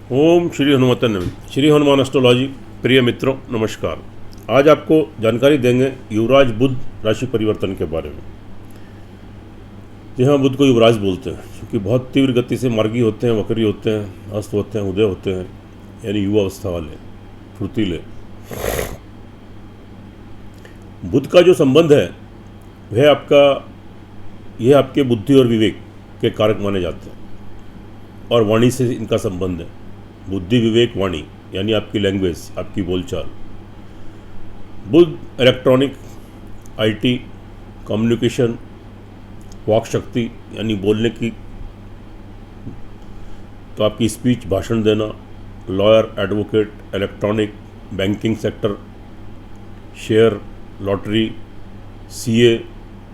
ओम श्री हनुमतन नमः। श्री हनुमान एस्ट्रोलॉजी प्रिय मित्रों नमस्कार। आज आपको जानकारी देंगे युवराज बुध राशि परिवर्तन के बारे में। जी हाँ, बुध को युवराज बोलते हैं क्योंकि बहुत तीव्र गति से मार्गी होते हैं, वक्री होते हैं, अस्त होते हैं, उदय होते हैं, यानी युवा अवस्था वाले फुर्तीले। बुध का जो संबंध है वह यह आपके बुद्धि और विवेक के कारक माने जाते हैं और वाणी से इनका संबंध है। बुद्धि विवेक वाणी यानी आपकी लैंग्वेज, आपकी बोलचाल। बुध इलेक्ट्रॉनिक, आईटी, कम्युनिकेशन, वाक शक्ति यानी बोलने की, तो आपकी स्पीच, भाषण देना, lawyer, advocate, electronic, banking sector, share, lottery, CA,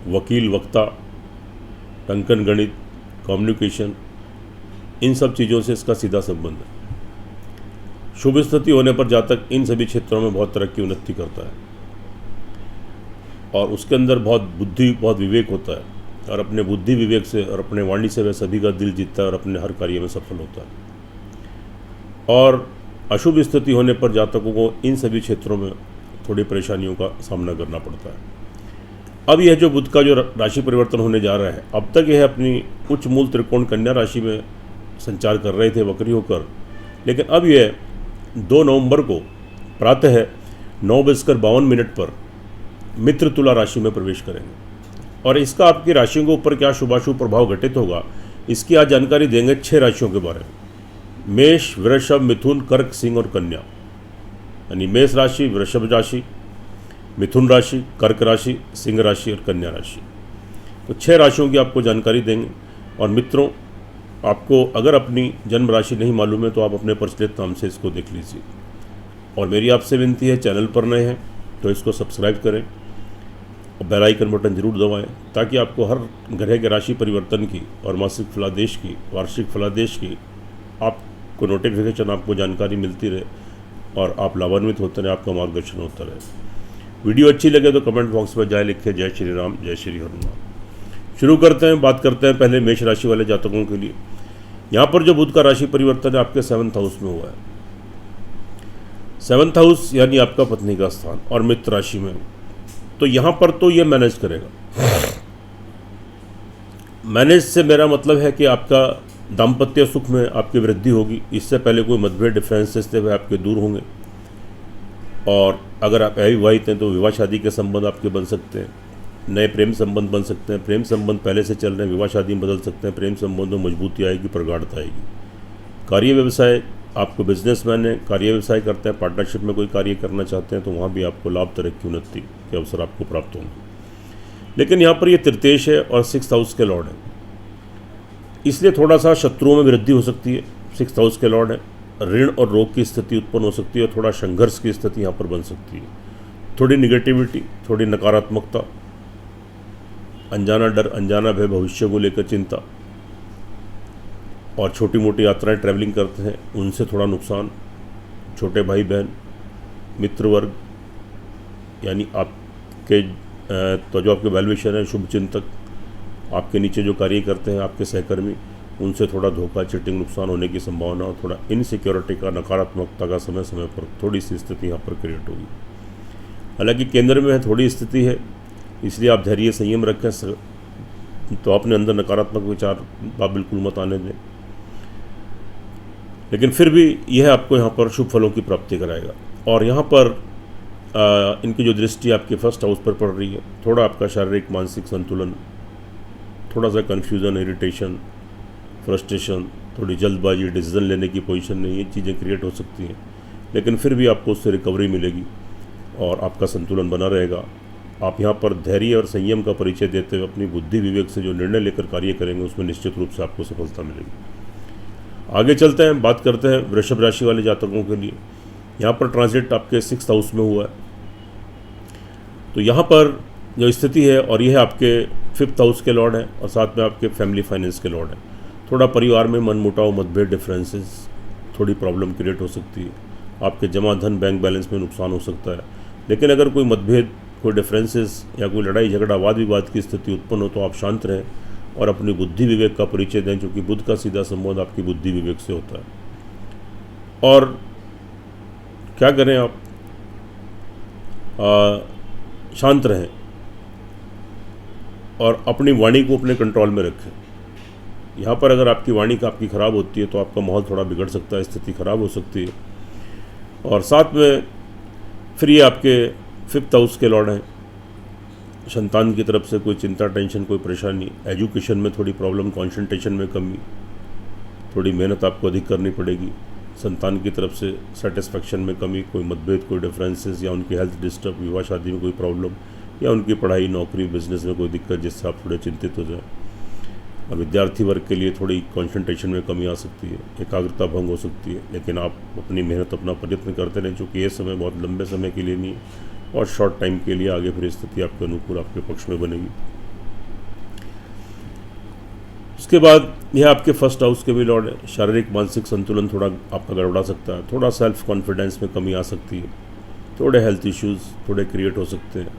वकील, वक्ता, टंकन गणित, कम्युनिकेशन, इन सब चीज़ों से इसका सीधा संबंध है। शुभ स्थिति होने पर जातक इन सभी क्षेत्रों में बहुत तरक्की उन्नति करता है और उसके अंदर बहुत बुद्धि, बहुत विवेक होता है और अपने बुद्धि विवेक से और अपने वाणी से वह सभी का दिल जीतता है और अपने हर कार्य में सफल होता है। और अशुभ स्थिति होने पर जातकों को इन सभी क्षेत्रों में थोड़ी परेशानियों का सामना करना पड़ता है। अब यह जो बुध का जो राशि परिवर्तन होने जा रहा है, अब तक यह अपनी उच्च मूल त्रिकोण कन्या राशि में संचार कर रहे थे वक्री होकर, लेकिन अब यह 2 नवंबर को प्रातः 9:52 पर मित्र तुला राशि में प्रवेश करेंगे और इसका आपकी राशियों के ऊपर क्या शुभाशुभ प्रभाव घटित होगा, इसकी आज जानकारी देंगे 6 राशियों के बारे में। मेष, वृषभ, मिथुन, कर्क, सिंह और कन्या। यानी मेष राशि, वृषभ राशि, मिथुन राशि, कर्क राशि, सिंह राशि और कन्या राशि। तो 6 राशियों की आपको जानकारी देंगे। और मित्रों, आपको अगर अपनी जन्म राशि नहीं मालूम है तो आप अपने प्रचलित नाम से इसको देख लीजिए। और मेरी आपसे विनती है, चैनल पर नए हैं तो इसको सब्सक्राइब करें और बेल आइकन बटन जरूर दबाएं ताकि आपको हर ग्रह के राशि परिवर्तन की और मासिक फलादेश की, वार्षिक फलादेश की आपको नोटिफिकेशन, आपको जानकारी मिलती रहे और आप लाभान्वित होते रहे, आपका मार्गदर्शन होता रहे। वीडियो अच्छी लगे तो कमेंट बॉक्स में जय लिखे, जय श्री राम, जय श्री हनुमान। शुरू करते हैं, बात करते हैं पहले मेष राशि वाले जातकों के लिए। यहाँ पर जो बुध का राशि परिवर्तन है आपके 7th हाउस में हुआ है। 7th हाउस यानी आपका पत्नी का स्थान और मित्र राशि में, तो यहाँ पर तो ये मैनेज करेगा। मैनेज से मेरा मतलब है कि आपका दाम्पत्य सुख में आपकी वृद्धि होगी। इससे पहले कोई मतभेद, डिफरेंसेस थे वह आपके दूर होंगे और अगर आप अविवाहित हैं तो विवाह शादी के संबंध आपके बन सकते हैं, नए प्रेम संबंध बन सकते हैं। प्रेम संबंध पहले से चल रहे हैं, विवाह शादी में बदल सकते हैं। प्रेम संबंधों में मजबूती आएगी, प्रगाढ़ता आएगी। कार्य व्यवसाय, आपको बिजनेसमैन है, कार्य व्यवसाय करते हैं, पार्टनरशिप में कोई कार्य करना चाहते हैं तो वहाँ भी आपको लाभ, तरक्की, उन्नति के अवसर आपको प्राप्त होंगे। लेकिन यहाँ पर ये तृतीयेश है और 6th हाउस के लॉर्ड है, इसलिए थोड़ा सा शत्रुओं में वृद्धि हो सकती है। 6th हाउस के लॉर्ड है, ऋण और रोग की स्थिति उत्पन्न हो सकती है और थोड़ा संघर्ष की स्थिति यहाँ पर बन सकती है। थोड़ी निगेटिविटी, थोड़ी नकारात्मकता, अनजाना डर, अनजाना भय, भविष्य को लेकर चिंता और छोटी मोटी यात्राएं, ट्रैवलिंग करते हैं उनसे थोड़ा नुकसान। छोटे भाई बहन, मित्र वर्ग यानी आपके तो जो आपके वेलविशर हैं, शुभ चिंतक, आपके नीचे जो कार्य करते हैं आपके सहकर्मी, उनसे थोड़ा धोखा, चीटिंग, नुकसान होने की संभावना और थोड़ा इनसिक्योरिटी का, नकारात्मकता का समय समय पर थोड़ी सी स्थिति यहाँ पर क्रिएट होगी। हालांकि केंद्र में है थोड़ी स्थिति है, इसलिए आप धैर्य, संयम रखें तो अपने अंदर नकारात्मक विचार आप बिल्कुल मत आने दें। लेकिन फिर भी यह आपको यहाँ पर शुभ फलों की प्राप्ति कराएगा। और यहाँ पर इनकी जो दृष्टि आपके 1st हाउस पर पड़ रही है, थोड़ा आपका शारीरिक मानसिक संतुलन, थोड़ा सा कन्फ्यूज़न, इरिटेशन, फ्रस्ट्रेशन, थोड़ी जल्दबाजी, डिसीजन लेने की पोजीशन नहीं, ये चीज़ें क्रिएट हो सकती हैं। लेकिन फिर भी आपको उससे रिकवरी मिलेगी और आपका संतुलन बना रहेगा। आप यहाँ पर धैर्य और संयम का परिचय देते हुए अपनी बुद्धि विवेक से जो निर्णय लेकर कार्य करेंगे उसमें निश्चित रूप से आपको सफलता मिलेगी। आगे चलते हैं, बात करते हैं वृषभ राशि वाले जातकों के लिए। यहाँ पर ट्रांजिट आपके 6th हाउस में हुआ है, तो यहाँ पर जो स्थिति है, और यह आपके 5th हाउस के लॉर्ड है और साथ में आपके फैमिली फाइनेंस के लॉर्ड है। थोड़ा परिवार में मनमुटाव, मतभेद, डिफरेंसेस, थोड़ी प्रॉब्लम क्रिएट हो सकती है। आपके जमा धन, बैंक बैलेंस में नुकसान हो सकता है। लेकिन अगर कोई मतभेद, कोई डिफरेंसेस या कोई लड़ाई झगड़ा, वाद विवाद की स्थिति उत्पन्न हो तो आप शांत रहें और अपनी बुद्धि विवेक का परिचय दें, क्योंकि बुध का सीधा संबंध आपकी बुद्धि विवेक से होता है। और क्या करें आप, शांत रहें और अपनी वाणी को अपने कंट्रोल में रखें। यहाँ पर अगर आपकी वाणी आपकी ख़राब होती है तो आपका माहौल थोड़ा बिगड़ सकता है, स्थिति ख़राब हो सकती है। और साथ में फिर ये आपके 5th हाउस के लॉर्ड हैं। संतान की तरफ से कोई चिंता, टेंशन, कोई परेशानी, एजुकेशन में थोड़ी प्रॉब्लम, कंसंट्रेशन में कमी, थोड़ी मेहनत आपको अधिक करनी पड़ेगी। संतान की तरफ से सेटिस्फेक्शन में कमी, कोई मतभेद, कोई डिफरेंसेस, या उनकी हेल्थ डिस्टर्ब, विवाह शादी में कोई प्रॉब्लम, या उनकी पढ़ाई, नौकरी, बिजनेस में कोई दिक्कत जिससे आप थोड़े चिंतित हो जाएं। और विद्यार्थी वर्ग के लिए थोड़ी कंसंट्रेशन में कमी आ सकती है, एकाग्रता भंग हो सकती है, लेकिन आप अपनी मेहनत, अपना प्रयत्न करते रहें, चूँकि ये समय बहुत लंबे समय के लिए नहीं है और शॉर्ट टाइम के लिए। आगे फिर स्थिति आपके अनुकूल, आपके पक्ष में बनेगी। उसके बाद यह आपके 1st हाउस के भी लॉर्ड है। शारीरिक मानसिक संतुलन थोड़ा आपका गड़बड़ा सकता है, थोड़ा सेल्फ कॉन्फिडेंस में कमी आ सकती है, थोड़े हेल्थ इश्यूज़ थोड़े क्रिएट हो सकते हैं,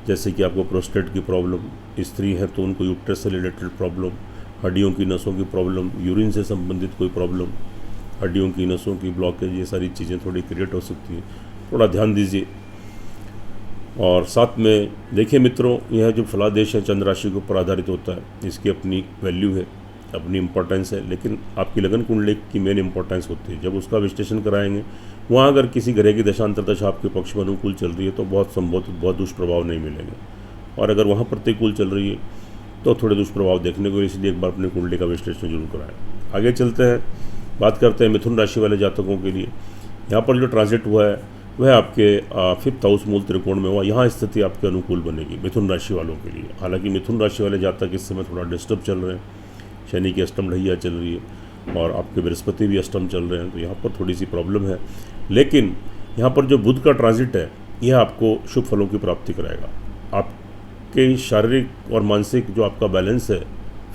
जैसे कि आपको प्रोस्टेट की प्रॉब्लम, स्त्री है तो उनको यूट्रस से रिलेटेड प्रॉब्लम, हड्डियों की नसों की प्रॉब्लम, यूरिन से संबंधित कोई प्रॉब्लम, हड्डियों की नसों की ब्लॉकेज, ये सारी चीज़ें थोड़ी क्रिएट हो सकती हैं, थोड़ा ध्यान दीजिए। और साथ में देखिए मित्रों, यह जो फलादेश है चंद्र राशि के ऊपर आधारित होता है, इसकी अपनी वैल्यू है, अपनी इम्पोर्टेंस है, लेकिन आपकी लगन कुंडली की मेन इंपॉर्टेंस होती है। जब उसका विश्लेषण कराएंगे, वहाँ अगर किसी ग्रह की दशांतर दशा आपके पक्ष में अनुकूल चल रही है तो बहुत दुष्प्रभाव नहीं मिलेंगे, और अगर वहाँ प्रतिकूल चल रही है तो थोड़े दुष्प्रभाव देखने को, इसलिए एक बार अपनी कुंडली का विश्लेषण जरूर कराएं। आगे चलते हैं, बात करते हैं मिथुन राशि वाले जातकों के लिए। यहाँ पर जो ट्रांजिट हुआ है वह आपके 5th हाउस मूल त्रिकोण में हुआ। यहाँ स्थिति आपके अनुकूल बनेगी मिथुन राशि वालों के लिए। हालांकि मिथुन राशि वाले जातक इस समय थोड़ा डिस्टर्ब चल रहे हैं, शनि की अष्टम ढैया चल रही है और आपके बृहस्पति भी अष्टम चल रहे हैं, तो यहाँ पर थोड़ी सी प्रॉब्लम है। लेकिन यहाँ पर जो बुध का ट्रांजिट है यह आपको शुभ फलों की प्राप्ति कराएगा। आपके शारीरिक और मानसिक जो आपका बैलेंस है,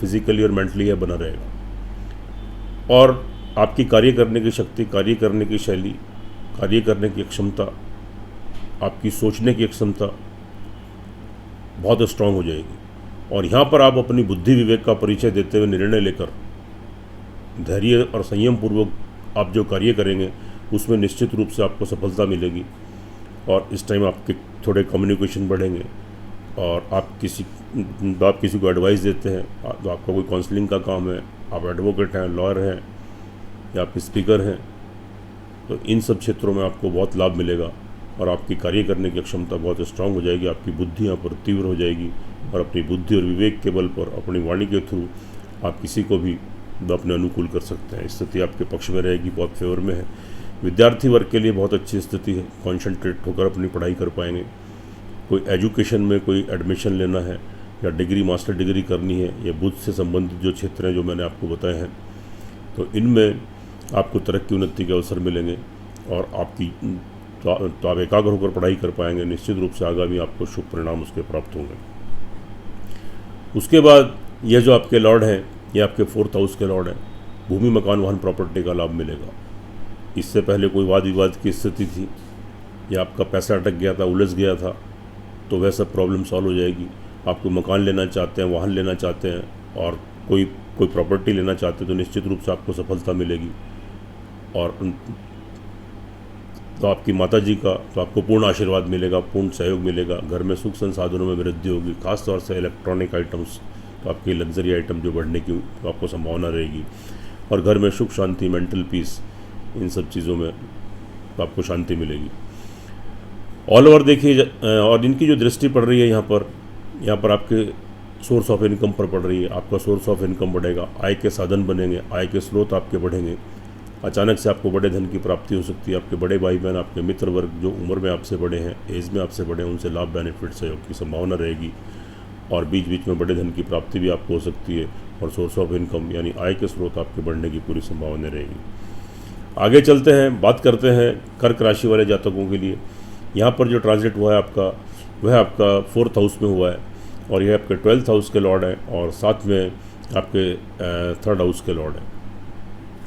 फिजिकली और मेंटली, है बना रहेगा, और आपकी कार्य करने की शक्ति, कार्य करने की शैली, कार्य करने की क्षमता, आपकी सोचने की क्षमता बहुत स्ट्रांग हो जाएगी। और यहाँ पर आप अपनी बुद्धि विवेक का परिचय देते हुए निर्णय लेकर धैर्य और संयम पूर्वक आप जो कार्य करेंगे उसमें निश्चित रूप से आपको सफलता मिलेगी। और इस टाइम आपके थोड़े कम्युनिकेशन बढ़ेंगे, और आप किसी को एडवाइस देते हैं, तो आपका कोई काउंसलिंग का काम है, आप एडवोकेट हैं, लॉयर हैं, या आप स्पीकर हैं, तो इन सब क्षेत्रों में आपको बहुत लाभ मिलेगा और आपकी कार्य करने की क्षमता बहुत स्ट्रांग हो जाएगी। आपकी बुद्धि यहाँ पर तीव्र हो जाएगी, और अपनी बुद्धि और विवेक के बल पर, अपनी वाणी के थ्रू आप किसी को भी अपने अनुकूल कर सकते हैं। स्थिति आपके पक्ष में रहेगी, बहुत फेवर में है। विद्यार्थी वर्ग के लिए बहुत अच्छी स्थिति है, कॉन्सेंट्रेट होकर अपनी पढ़ाई कर पाएंगे। कोई एजुकेशन में कोई एडमिशन लेना है या डिग्री, मास्टर डिग्री करनी है, या बुद्ध से संबंधित जो क्षेत्र हैं जो मैंने आपको बताए हैं, तो इनमें आपको तरक्की उन्नति के अवसर मिलेंगे, और तो आप एकाग्र होकर पढ़ाई कर पाएंगे। निश्चित रूप से आगामी आपको शुभ परिणाम उसके प्राप्त होंगे। उसके बाद यह जो आपके लॉर्ड हैं, ये आपके 4th हाउस के लॉर्ड हैं। भूमि, मकान, वाहन, प्रॉपर्टी का लाभ मिलेगा। इससे पहले कोई वाद विवाद की स्थिति थी, या आपका पैसा अटक गया था, उलझ गया था, तो वह सब प्रॉब्लम सॉल्व हो जाएगी। आप कोई मकान लेना चाहते हैं, वाहन लेना चाहते हैं, और कोई प्रॉपर्टी लेना चाहते हैं, तो निश्चित रूप से आपको सफलता मिलेगी। और तो आपकी माता जी का तो आपको पूर्ण आशीर्वाद मिलेगा, पूर्ण सहयोग मिलेगा। घर में सुख संसाधनों में वृद्धि होगी, खासतौर से इलेक्ट्रॉनिक आइटम्स, तो आपकी लग्जरी आइटम जो बढ़ने की तो आपको संभावना रहेगी। और घर में सुख शांति, मेंटल पीस, इन सब चीज़ों में तो आपको शांति मिलेगी। ऑल ओवर देखिए, और इनकी जो दृष्टि पड़ रही है यहाँ पर आपके सोर्स ऑफ इनकम पर पड़ रही है। आपका सोर्स ऑफ इनकम बढ़ेगा, आय के साधन बनेंगे, आय के स्रोत आपके बढ़ेंगे। अचानक से आपको बड़े धन की प्राप्ति हो सकती है। आपके बड़े भाई बहन, आपके मित्र वर्ग जो उम्र में आपसे बड़े हैं, एज में आपसे बड़े हैं, उनसे लाभ, बेनिफिट, सहयोग की संभावना रहेगी। और बीच बीच में बड़े धन की प्राप्ति भी आपको हो सकती है, और सोर्स ऑफ इनकम यानी आय के स्रोत आपके बढ़ने की पूरी संभावना रहेगी। आगे चलते हैं, बात करते हैं कर्क राशि वाले जातकों के लिए। यहाँ पर जो ट्रांजिट हुआ है आपका, वह आपका 4th हाउस में हुआ है, और यह आपके 12th हाउस के लॉर्ड हैं, और साथ में आपके 3rd हाउस के लॉर्ड हैं।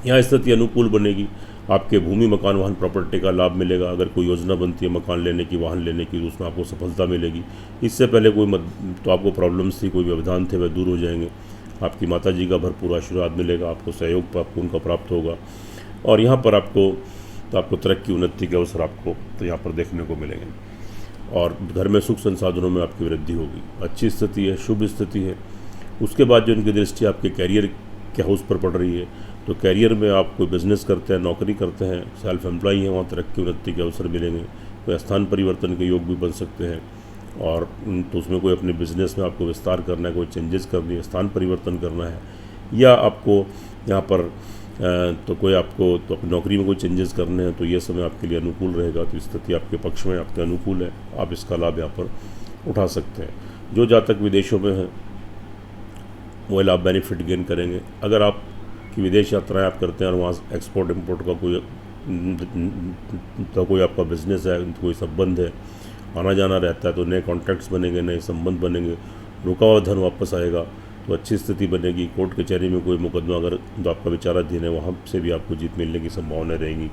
यहाँ स्थिति अनुकूल बनेगी। आपके भूमि, मकान, वाहन, प्रॉपर्टी का लाभ मिलेगा। अगर कोई योजना बनती है मकान लेने की, वाहन लेने की, तो उसमें आपको सफलता मिलेगी। इससे पहले तो आपको प्रॉब्लम्स थी, कोई व्यवधान थे, वह दूर हो जाएंगे। आपकी माता जी का भरपूर आशीर्वाद मिलेगा, आपको सहयोग आपको उनका प्राप्त होगा। और यहाँ पर आपको तो आपको तरक्की उन्नति के अवसर आपको तो यहाँ पर देखने को मिलेंगे। और घर में सुख संसाधनों में आपकी वृद्धि होगी, अच्छी स्थिति है, शुभ स्थिति है। उसके बाद जो इनकी दृष्टि आपके कैरियर के हाउस पर पड़ रही है, तो कैरियर में आप कोई बिज़नेस करते हैं, नौकरी करते हैं, सेल्फ एम्प्लॉई हैं, वहाँ तरक्की उन्नति के अवसर मिलेंगे। कोई स्थान परिवर्तन के योग भी बन सकते हैं, और तो उसमें कोई अपने बिज़नेस में आपको विस्तार करना है, कोई चेंजेस करनी है, स्थान परिवर्तन करना है, या आपको यहाँ पर तो कोई आपको तो अपनी नौकरी में कोई चेंजेस करने हैं, तो ये समय आपके लिए अनुकूल रहेगा। तो स्थिति आपके पक्ष में, आपके अनुकूल है, आप इसका लाभ यहाँ पर उठा सकते हैं। जो जातक विदेशों में हैं वो लाभ बेनिफिट गेन करेंगे। अगर आप की विदेश यात्राएं आप करते हैं और वहाँ एक्सपोर्ट इम्पोर्ट का कोई आपका बिजनेस है, कोई संबंध है, आना जाना रहता है, तो नए कॉन्टैक्ट्स बनेंगे, नए संबंध बनेंगे, रुका हुआ धन वापस आएगा, तो अच्छी स्थिति बनेगी। कोर्ट कचहरी में कोई मुकदमा अगर तो आपका विचाराधीन है, वहाँ से भी आपको जीत मिलने की संभावना रहेगी।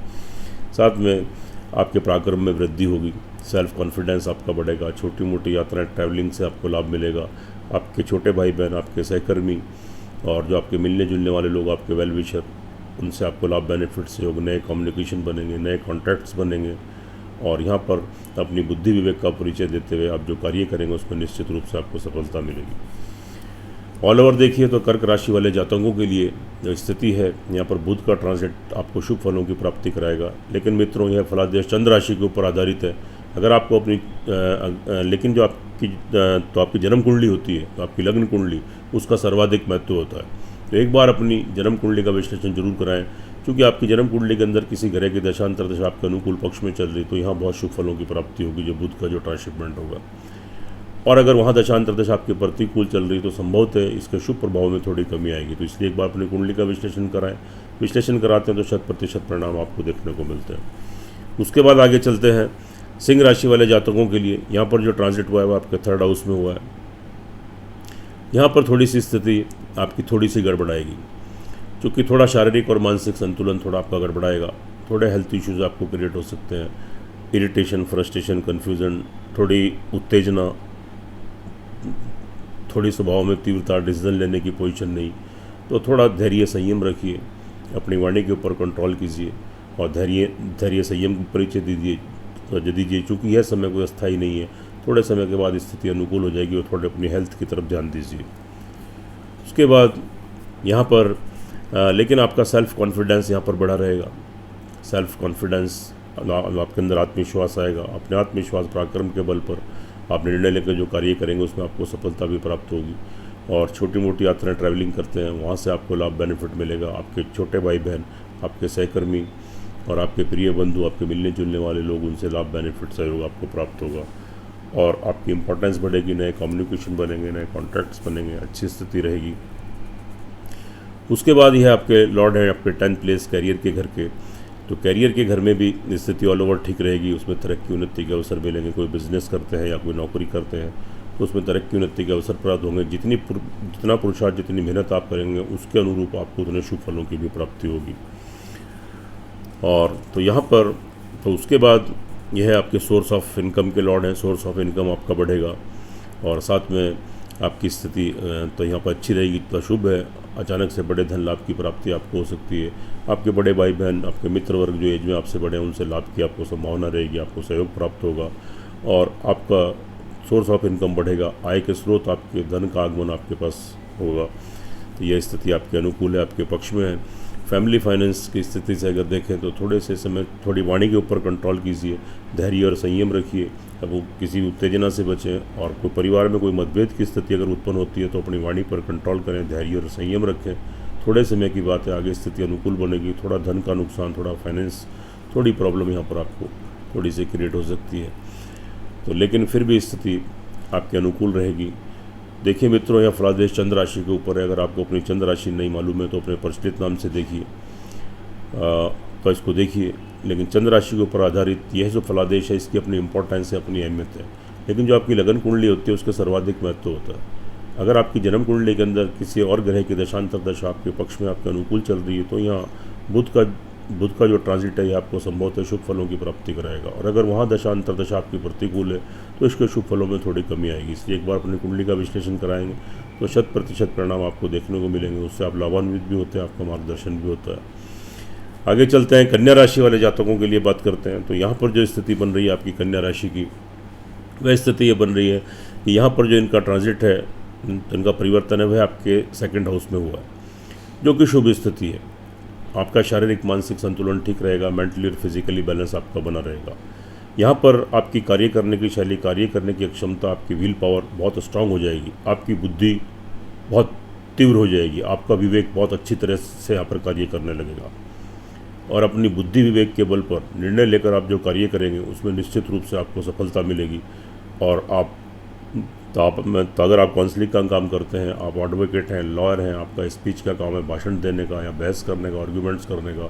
साथ में आपके पराक्रम में वृद्धि होगी, सेल्फ कॉन्फिडेंस आपका बढ़ेगा, छोटी मोटी यात्राएं ट्रैवलिंग से आपको लाभ मिलेगा। आपके छोटे भाई बहन, आपके सहकर्मी और जो आपके मिलने जुलने वाले लोग, आपके वेल विशर, उनसे आपको लाभ बेनिफिट से होगा, नए कम्युनिकेशन बनेंगे, नए कॉन्टैक्ट्स बनेंगे। और यहाँ पर अपनी बुद्धि विवेक का परिचय देते हुए आप जो कार्य करेंगे उसमें निश्चित रूप से आपको सफलता मिलेगी। ऑल ओवर देखिए तो कर्क राशि वाले जातकों के लिए जो स्थिति है, यहाँ पर बुध का ट्रांजिट आपको शुभ फलों की प्राप्ति कराएगा। लेकिन मित्रों, यह फलादेश चंद्र राशि के ऊपर आधारित है। अगर आपको अपनी लेकिन जो आपकी जन्म कुंडली होती है, तो आपकी लग्न कुंडली, उसका सर्वाधिक महत्व होता है। तो एक बार अपनी जन्म कुंडली का विश्लेषण जरूर कराएं, क्योंकि आपकी जन्म कुंडली के अंदर किसी ग्रह की दशांतर दशा आपके अनुकूल पक्ष में चल रही, तो यहाँ बहुत शुभ फलों की प्राप्ति होगी, जो बुध का जो ट्रांसशिपमेंट होगा। और अगर वहाँ दशांतर दशा आपके प्रतिकूल चल रही, तो संभवतः है इसके शुभ प्रभाव में थोड़ी कमी आएगी। तो इसलिए एक बार अपनी कुंडली का विश्लेषण कराएं। विश्लेषण कराते हैं तो 100% परिणाम आपको देखने को मिलते हैं। उसके बाद आगे चलते हैं सिंह राशि वाले जातकों के लिए। यहाँ पर जो ट्रांजिट हुआ है वो आपके 3rd हाउस में हुआ है। यहाँ पर थोड़ी सी स्थिति आपकी थोड़ी सी गड़बड़ाएगी, क्योंकि थोड़ा शारीरिक और मानसिक संतुलन थोड़ा आपका गड़बड़ाएगा। थोड़े हेल्थ इश्यूज आपको क्रिएट हो सकते हैं, इरिटेशन, फ्रस्ट्रेशन, कन्फ्यूज़न, थोड़ी उत्तेजना, थोड़ी स्वभाव में तीव्रता, डिसीजन लेने की पोजीशन नहीं। तो थोड़ा धैर्य संयम रखिए, अपनी वाणी के ऊपर कंट्रोल कीजिए और धैर्य संयम को परिचय दीजिए। चूँकि यह समय कोई अस्थायी नहीं है, थोड़े समय के बाद स्थिति अनुकूल हो जाएगी और थोड़े अपनी हेल्थ की तरफ ध्यान दीजिए। उसके बाद यहाँ पर लेकिन आपका सेल्फ कॉन्फिडेंस यहाँ पर बढ़ा रहेगा। सेल्फ कॉन्फिडेंस, आपके अंदर आत्मविश्वास आएगा। अपने आत्मविश्वास पराक्रम के बल पर आप निर्णय लेकर जो कार्य करेंगे उसमें आपको सफलता भी प्राप्त होगी। और छोटी मोटी यात्राएं ट्रैवलिंग करते हैं, वहाँ से आपको लाभ बेनिफिट मिलेगा। आपके छोटे भाई बहन, आपके सहकर्मी और आपके प्रिय बंधु, आपके मिलने जुलने वाले लोग, उनसे लाभ बेनिफिट सहयोग आपको प्राप्त होगा और आपकी इंपॉर्टेंस बढ़ेगी, नए कम्युनिकेशन बनेंगे, नए कॉन्टैक्ट्स बनेंगे, अच्छी स्थिति रहेगी। उसके बाद यह आपके लॉर्ड हैं आपके 10th प्लेस कैरियर के घर के, तो कैरियर के घर में भी स्थिति ऑल ओवर ठीक रहेगी। उसमें तरक्की उन्नति के अवसर मिलेंगे। कोई बिजनेस करते हैं या कोई नौकरी करते हैं तो उसमें तरक्की उन्नति के अवसर प्राप्त होंगे। जितना पुरुषार्थ, जितनी मेहनत आप करेंगे उसके अनुरूप आपको उतने शुभ फलों की भी प्राप्ति होगी। और तो यहाँ पर तो उसके बाद यह आपके सोर्स ऑफ इनकम के लॉर्ड हैं। सोर्स ऑफ इनकम आपका बढ़ेगा और साथ में आपकी स्थिति तो यहाँ पर अच्छी रहेगी, तो शुभ है। अचानक से बड़े धन लाभ की प्राप्ति आपको हो सकती है। आपके बड़े भाई बहन, आपके मित्र वर्ग जो एज में आपसे बड़े हैं, उनसे लाभ की आपको संभावना रहेगी, आपको सहयोग प्राप्त होगा और आपका सोर्स ऑफ इनकम बढ़ेगा। आय के स्रोत, आपके धन का आगमन आपके पास होगा। तो यह स्थिति आपके अनुकूल है, आपके पक्ष में है। फैमिली फाइनेंस की स्थिति से अगर देखें तो थोड़े से समय थोड़ी वाणी के ऊपर कंट्रोल कीजिए, धैर्य और संयम रखिए, अब वो किसी भी उत्तेजना से बचें। और कोई परिवार में कोई मतभेद की स्थिति अगर उत्पन्न होती है तो अपनी वाणी पर कंट्रोल करें, धैर्य और संयम रखें। थोड़े समय की बात है, आगे स्थिति अनुकूल बनेगी। थोड़ा धन का नुकसान, थोड़ा फाइनेंस, थोड़ी प्रॉब्लम यहाँ पर आपको थोड़ी सी क्रिएट हो सकती है, तो लेकिन फिर भी स्थिति आपके अनुकूल रहेगी। देखिए मित्रों, यह फलादेश चंद्र राशि के ऊपर है। अगर आपको अपनी चंद्र राशि नहीं मालूम है तो अपने प्रचलित नाम से देखिए, तो इसको देखिए। लेकिन चंद्र राशि के ऊपर आधारित यह जो फलादेश है, इसकी अपनी इंपॉर्टेंस है, अपनी अहमियत है। लेकिन जो आपकी लगन कुंडली होती है उसका सर्वाधिक महत्व होता है। अगर आपकी जन्म कुंडली के अंदर किसी और ग्रह की दशांतर दशा आपके पक्ष में आपके अनुकूल चल रही है तो यहाँ बुध का जो ट्रांजिट है ये आपको संभवतः शुभ फलों की प्राप्ति कराएगा। और अगर वहाँ दशांतर दशा आपकी प्रतिकूल है तो इसके शुभ फलों में थोड़ी कमी आएगी। इसलिए एक बार अपनी कुंडली का विश्लेषण कराएंगे तो 100% परिणाम आपको देखने को मिलेंगे। उससे आप लाभान्वित भी होते हैं, आपका मार्गदर्शन भी होता है। आगे चलते हैं, कन्या राशि वाले जातकों के लिए बात करते हैं। तो यहाँ पर जो स्थिति बन रही है आपकी कन्या राशि की, वह स्थिति ये बन रही है कि यहाँ पर जो इनका ट्रांजिट है, इनका परिवर्तन है, वह आपके सेकंड हाउस में हुआ है, जो कि शुभ स्थिति है। आपका शारीरिक मानसिक संतुलन ठीक रहेगा, मेंटली और फिजिकली बैलेंस आपका बना रहेगा। यहाँ पर आपकी कार्य करने की शैली, कार्य करने की क्षमता, आपकी विल पावर बहुत स्ट्रांग हो जाएगी, आपकी बुद्धि बहुत तीव्र हो जाएगी, आपका विवेक बहुत अच्छी तरह से यहाँ पर कार्य करने लगेगा और अपनी बुद्धि विवेक के बल पर निर्णय लेकर आप जो कार्य करेंगे उसमें निश्चित रूप से आपको सफलता मिलेगी। और तो अगर आप काउंसलिंग का काम करते हैं, आप एडवोकेट हैं, लॉयर हैं, आपका स्पीच का काम है, भाषण देने का या बहस करने का, आर्ग्यूमेंट्स करने का,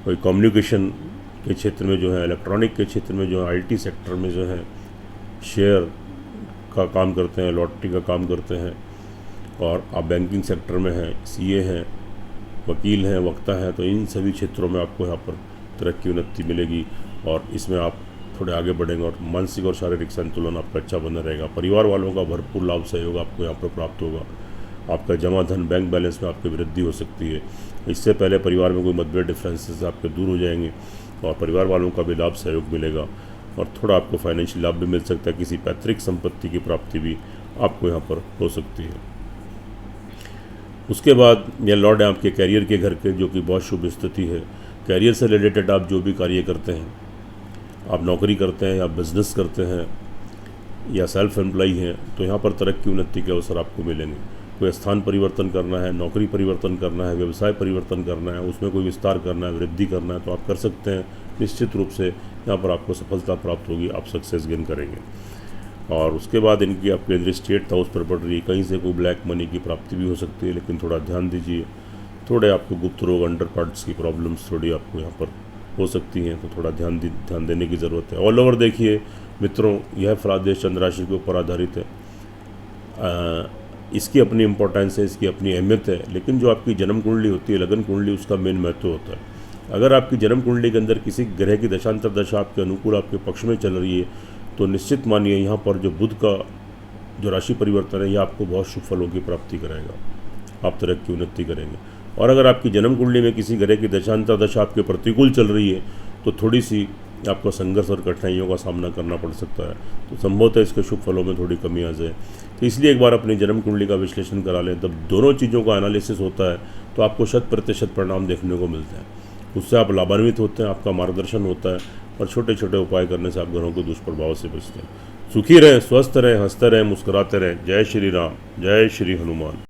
कोई कम्युनिकेशन के क्षेत्र में जो है, इलेक्ट्रॉनिक के क्षेत्र में जो है, आईटी सेक्टर में जो है, शेयर का काम करते हैं, लॉटरी का काम करते हैं, और आप बैंकिंग सेक्टर में हैं, सीए हैं, वकील हैं, वक्ता हैं, तो इन सभी क्षेत्रों में आपको यहाँ पर तरक्की उन्नति मिलेगी और इसमें आप थोड़े आगे बढ़ेंगे और मानसिक और शारीरिक संतुलन आपका अच्छा बना रहेगा। परिवार वालों का भरपूर लाभ सहयोग आपको यहाँ पर प्राप्त होगा। आपका जमा धन बैंक बैलेंस में आपकी वृद्धि हो सकती है। इससे पहले परिवार में कोई मतभेद डिफरेंसेस आपके दूर हो जाएंगे और परिवार वालों का भी लाभ सहयोग मिलेगा और थोड़ा आपको फाइनेंशियल लाभ भी मिल सकता है। किसी पैतृक संपत्ति की प्राप्ति भी आपको यहाँ पर हो सकती है। उसके बाद यह लॉर्ड है आपके कैरियर के घर के, जो कि बहुत शुभ स्थिति है। कैरियर से रिलेटेड आप जो भी कार्य करते हैं, आप नौकरी करते हैं या बिजनेस करते हैं या सेल्फ एम्प्लॉई हैं, तो यहाँ पर तरक्की उन्नति के अवसर आपको मिलेंगे। कोई स्थान परिवर्तन करना है, नौकरी परिवर्तन करना है, व्यवसाय परिवर्तन करना है, उसमें कोई विस्तार करना है, वृद्धि करना है, तो आप कर सकते हैं। निश्चित रूप से यहाँ पर आपको सफलता प्राप्त होगी, आप सक्सेस गेन करेंगे। और उसके बाद इनकी आपके दृष्टि 8th हाउस पर पड़ रही है। कहीं से कोई ब्लैक मनी की प्राप्ति भी हो सकती है, लेकिन थोड़ा ध्यान दीजिए। थोड़े आपको गुप्त रोग, अंडर पार्ट्स की प्रॉब्लम्स थोड़ी आपको यहाँ पर हो सकती हैं, तो थोड़ा ध्यान देने की ज़रूरत है। ऑल ओवर देखिए मित्रों, यह फलादेश चंद्र राशि के ऊपर आधारित है। इसकी अपनी इम्पोर्टेंस है, इसकी अपनी अहमियत है, लेकिन जो आपकी जन्म कुंडली होती है, लगन कुंडली, उसका मेन महत्व होता है। अगर आपकी जन्म कुंडली के अंदर किसी ग्रह की दशांतर दशा आपके अनुकूल, आपके पक्ष में चल रही है, तो निश्चित मानिए यहाँ पर जो बुध का जो राशि परिवर्तन है, यह आपको बहुत शुभ फलों की प्राप्ति कराएगा, आप तरक्की उन्नति करेंगे। और अगर आपकी जन्म कुंडली में किसी ग्रह की दशांतर दशा आपके प्रतिकूल चल रही है, तो थोड़ी सी आपको संघर्ष और कठिनाइयों का सामना करना पड़ सकता है, तो संभवतः इसके शुभ फलों में थोड़ी कमी आ जाए। तो इसलिए एक बार अपनी जन्म कुंडली का विश्लेषण करा लें। जब दोनों चीज़ों का एनालिसिस होता है तो आपको 100% परिणाम देखने को मिलता है। उससे आप लाभान्वित होते हैं, आपका मार्गदर्शन होता है और छोटे छोटे उपाय करने से आप ग्रहों के दुष्प्रभाव से बचते हैं। सुखी रहें, स्वस्थ रहें, हंसते रहें, मुस्कुराते रहें। जय श्री राम, जय श्री हनुमान।